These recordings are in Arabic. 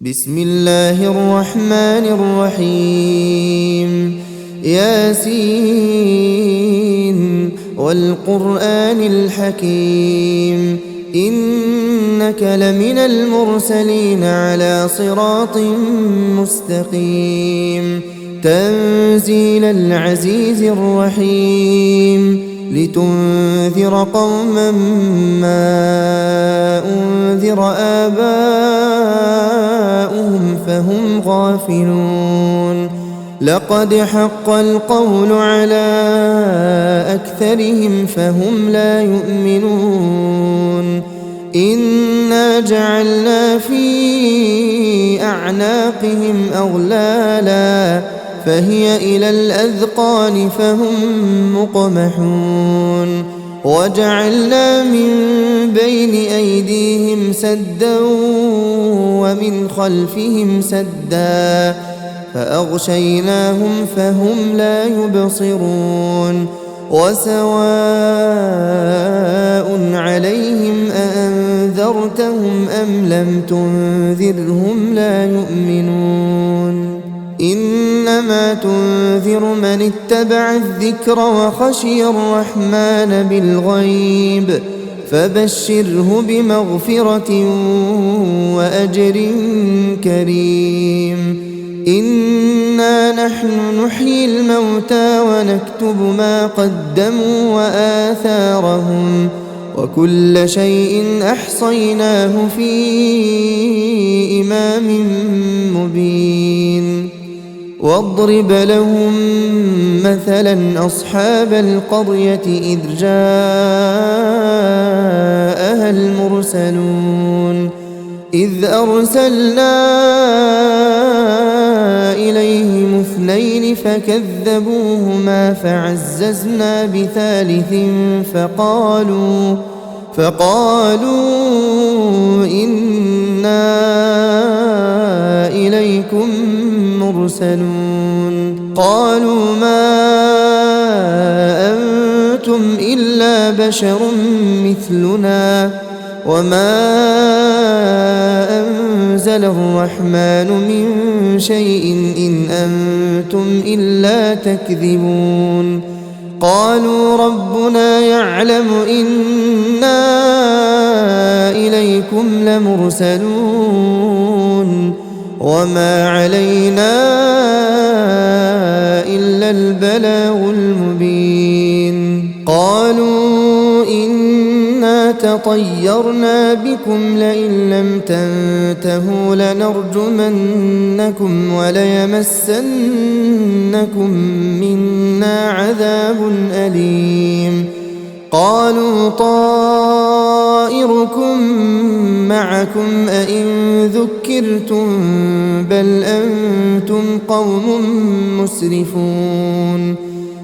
بسم الله الرحمن الرحيم ياسين والقرآن الحكيم إنك لمن المرسلين على صراط مستقيم تنزيل العزيز الرحيم لتنذر قوما ما أنذر آباؤهم فهم غافلون لقد حق القول على أكثرهم فهم لا يؤمنون إنا جعلنا في أعناقهم أغلالا فهي إلى الأذقان فهم مقمحون وجعلنا من بين أيديهم سدا ومن خلفهم سدا فأغشيناهم فهم لا يبصرون وسواء عليهم أأنذرتهم أم لم تنذرهم لا يؤمنون إنما تنذر من اتبع الذكر وخشي الرحمن بالغيب فبشره بمغفرة وأجر كريم إنا نحن نحيي الموتى ونكتب ما قدموا وآثارهم وكل شيء أحصيناه في إمام مبين واضرب لهم مثلا أصحاب القرية إذ جاءها المرسلون إذ أرسلنا إليهم اثنين فكذبوهما فعززنا بثالث فقالوا إنا إليكم مرسلون قالوا ما أنتم إلا بشر مثلنا وما أنزل الرحمن من شيء إن أنتم إلا تكذبون قالوا ربنا يعلم إنا إليكم لمرسلون وما علينا إلا البلاغ المبين قالوا إنا تطيرنا بكم لئن لم تنتهوا لنرجمنكم وليمسنكم منا عذاب أليم قالوا طائركم معكم أئن ذكرتم بل أنتم قوم مسرفون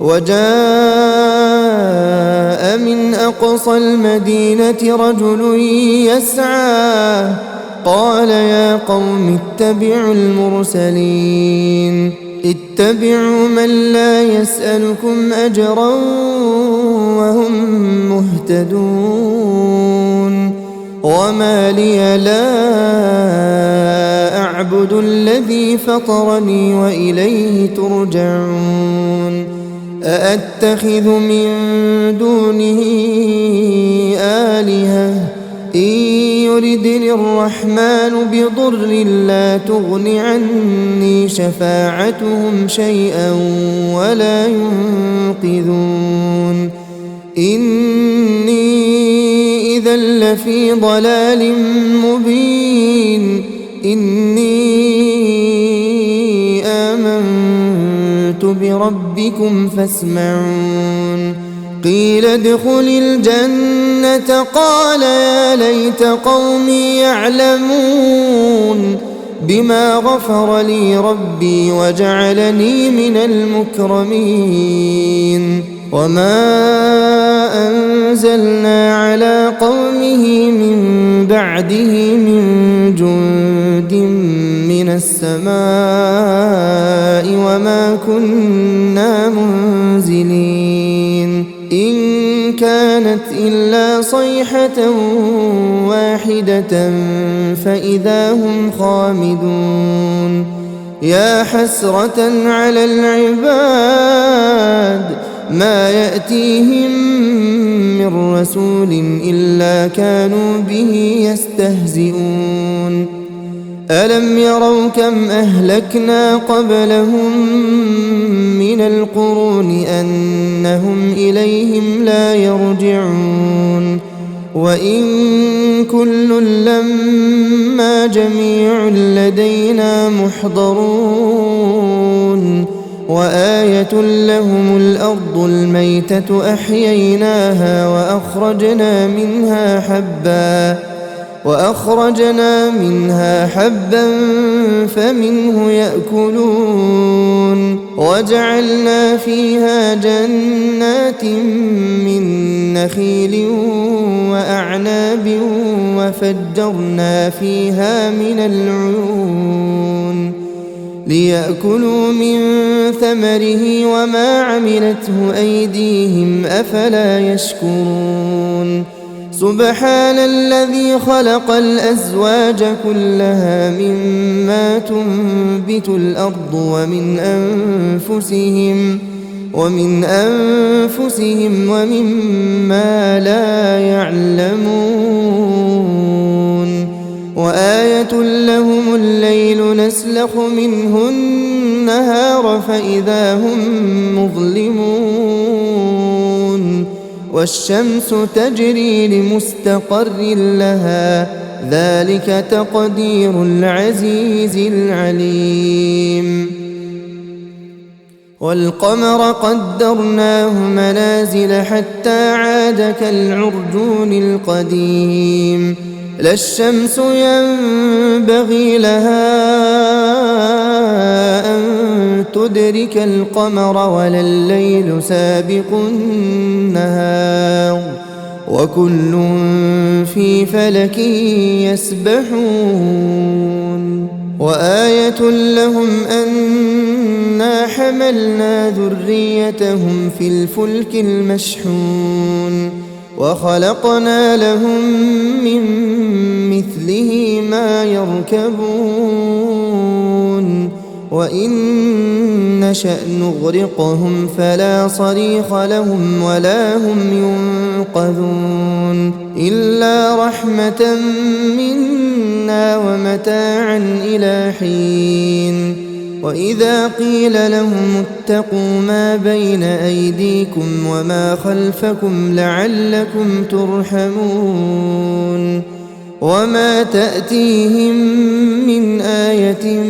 وجاء من أقصى المدينة رجل يسعى قال يا قوم اتبعوا المرسلين اتبعوا من لا يسألكم أجرا وهم مهتدون وما لي لا أعبد الذي فطرني وإليه ترجعون أأتخذ من دونه آلهة إن يردني الرحمن بضر لا تغن عني شفاعتهم شيئا ولا ينقذون إني إذا لفي ضلال مبين إني آمنت بربكم فاسمعون قيل ادخل الجنة قال يا ليت قومي يعلمون بما غفر لي ربي وجعلني من المكرمين وما أنزلنا على قومه من بعده من جند من السماء وما كنا منزلين إن كانت إلا صيحة واحدة فإذا هم خامدون يا حسرة على العباد ما يأتيهم من رسول إلا كانوا به يستهزئون ألم يروا كم أهلكنا قبلهم من القرون أنهم إليهم لا يرجعون وإن كل لما جميع لدينا محضرون وآية لهم الأرض الميتة أحييناها وأخرجنا منها حبا فمنه يأكلون وجعلنا فيها جنات من نخيل وأعناب وفجرنا فيها من العيون ليأكلوا من ثمره وما عملته أيديهم أفلا يشكرون سبحان الذي خلق الأزواج كلها مما تنبت الأرض ومن أنفسهم ومما لا يعلمون وآية لهم الليل نسلخ منه النهار فإذا هم مظلمون والشمس تجري لمستقر لها ذلك تقدير العزيز العليم والقمر قدرناه منازل حتى عاد كالعرجون القديم لا الشمس ينبغي لها أن تدرك القمر ولا الليل سابق النهار وكل في فلك يسبحون وآية لهم أنا حملنا ذريتهم في الفلك المشحون وخلقنا لهم من مثله ما يركبون وإن نشأ نغرقهم فلا صريخ لهم ولا هم ينقذون إلا رحمة منا ومتاعا إلى حين وإذا قيل لهم اتقوا ما بين أيديكم وما خلفكم لعلكم ترحمون وما تأتيهم من آية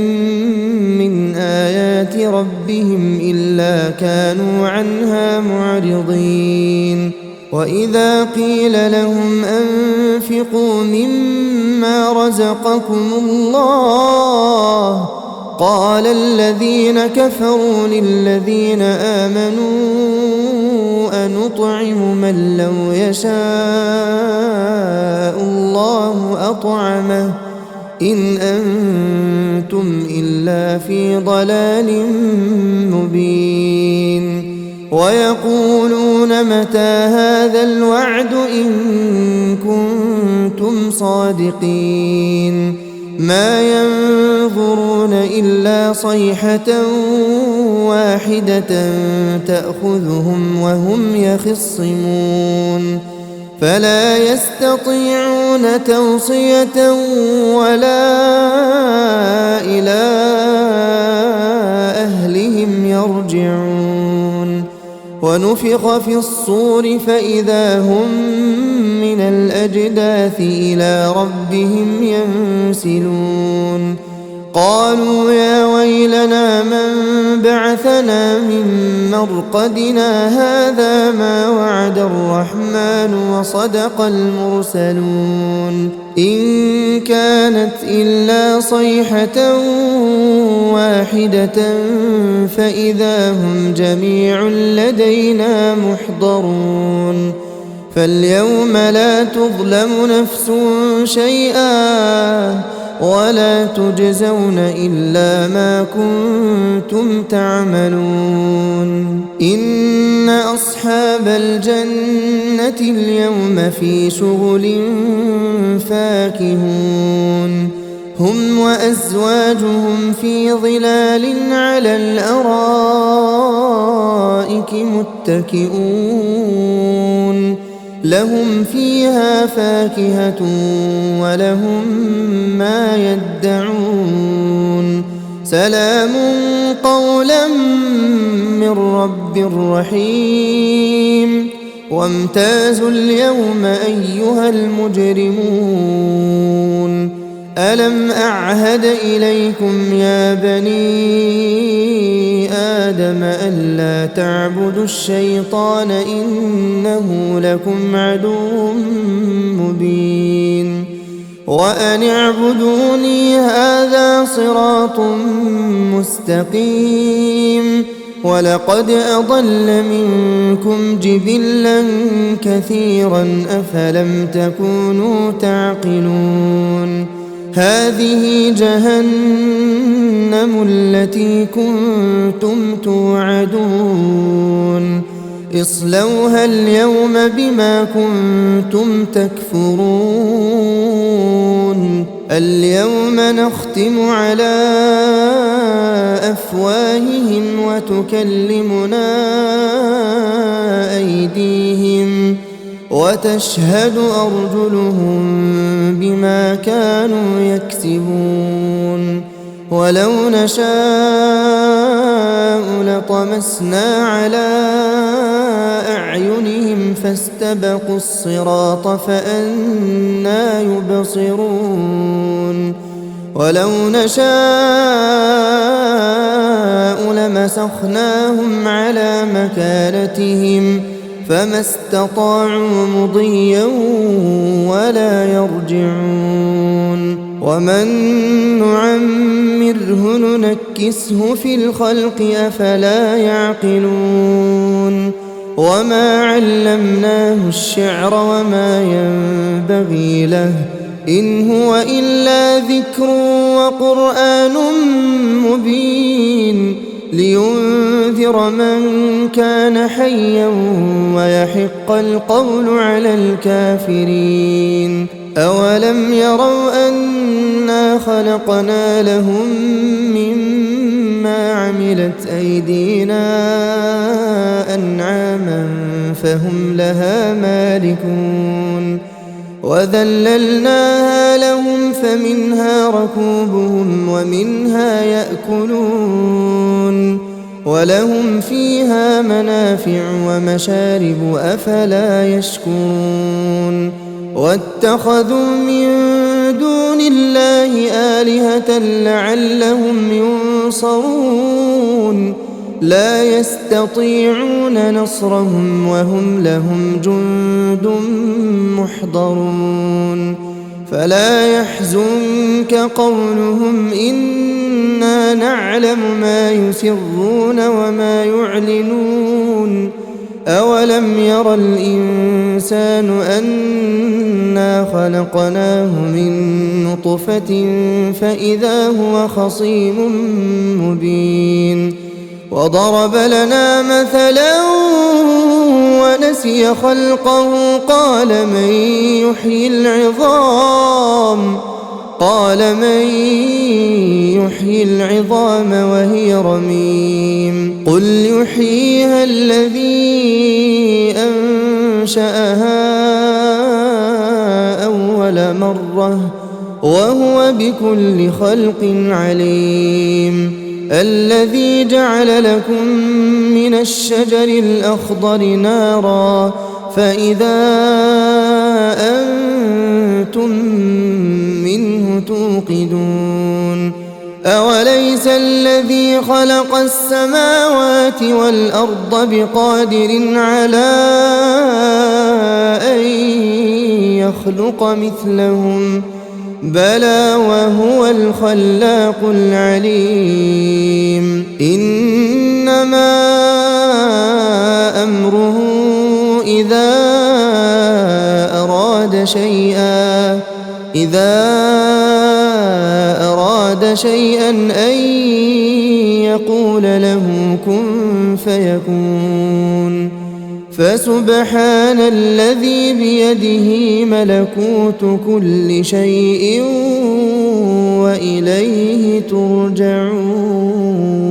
من آيات ربهم إلا كانوا عنها معرضين وإذا قيل لهم أنفقوا مما رزقكم الله قال الذين كفروا للذين آمنوا أنطعم من لو يشاء الله أطعمه إن أنتم إلا في ضلال مبين ويقولون متى هذا الوعد إن كنتم صادقين ما ينظرون إلا صيحة واحدة تأخذهم وهم يخصمون فلا يستطيعون توصية ولا إلى أهلهم يرجعون ونفخ في الصور فإذا هم من الأجداث إلى ربهم ينسلون قالوا يا ويلنا من بعثنا من مرقدنا هذا ما وعد الرحمن وصدق المرسلون إن كانت إلا صيحة واحدة فإذا هم جميع لدينا محضرون فاليوم لا تظلم نفس شيئا ولا تجزون إلا ما كنتم تعملون إن أصحاب الجنة اليوم في شغل فاكهون هم وأزواجهم في ظلال على الأرائك متكئون لهم فيها فاكهة ولهم ما يدعون سلام قولا من رب رحيم وامتازوا اليوم أيها المجرمون ألم أعهد إليكم يا بني آدم ألا تعبدوا الشيطان إنه لكم عدو مبين وأن اعبدوني هذا صراط مستقيم ولقد أضل منكم جبلا كثيرا أفلم تكونوا تعقلون هذه جهنم التي كنتم توعدون اصلوها اليوم بما كنتم تكفرون اليوم نختم على أفواههم وتكلمنا أيديهم وتشهد أرجلهم بما كانوا يكسبون ولو نشاء لطمسنا على أعينهم فاستبقوا الصراط فأنى يبصرون ولو نشاء لمسخناهم على مكانتهم فما استطاعوا مضيا ولا يرجعون ومن نعمره ننكسه في الخلق أفلا يعقلون وما علمناه الشعر وما ينبغي له إن هو إلا ذكر وقرآن مبين لينذر من كان حيا ويحق القول على الكافرين أولم يروا أنا خلقنا لهم مما عملت أيدينا أنعاما فهم لها مالكون وذللناها لهم فمنها ركوبهم ومنها يأكلون ولهم فيها منافع ومشارب أفلا يشكرون واتخذوا من دون الله آلهة لعلهم ينصرون لا يستطيعون نصرهم وهم لهم جند محضرون فلا يحزنك قولهم إنا نعلم ما يسرون وما يعلنون أولم ير الإنسان أنا خلقناه من نطفة فإذا هو خصيم مبين وضرب لنا مثلا ونسي خلقه قال من يحيي العظام وهي رميم قل يحييها الذي أنشأها أول مرة وهو بكل خلق عليم الذي جعل لكم من الشجر الأخضر نارا فإذا أنتم منه توقدون أوليس الذي خلق السماوات والأرض بقادر على أن يخلق مثلهم بلى وهو الخلاق العليم إنما أمره إذا أراد أراد شيئا أن يقول له كن فيكون فسبحان الذي بيده ملكوت كل شيء وإليه ترجعون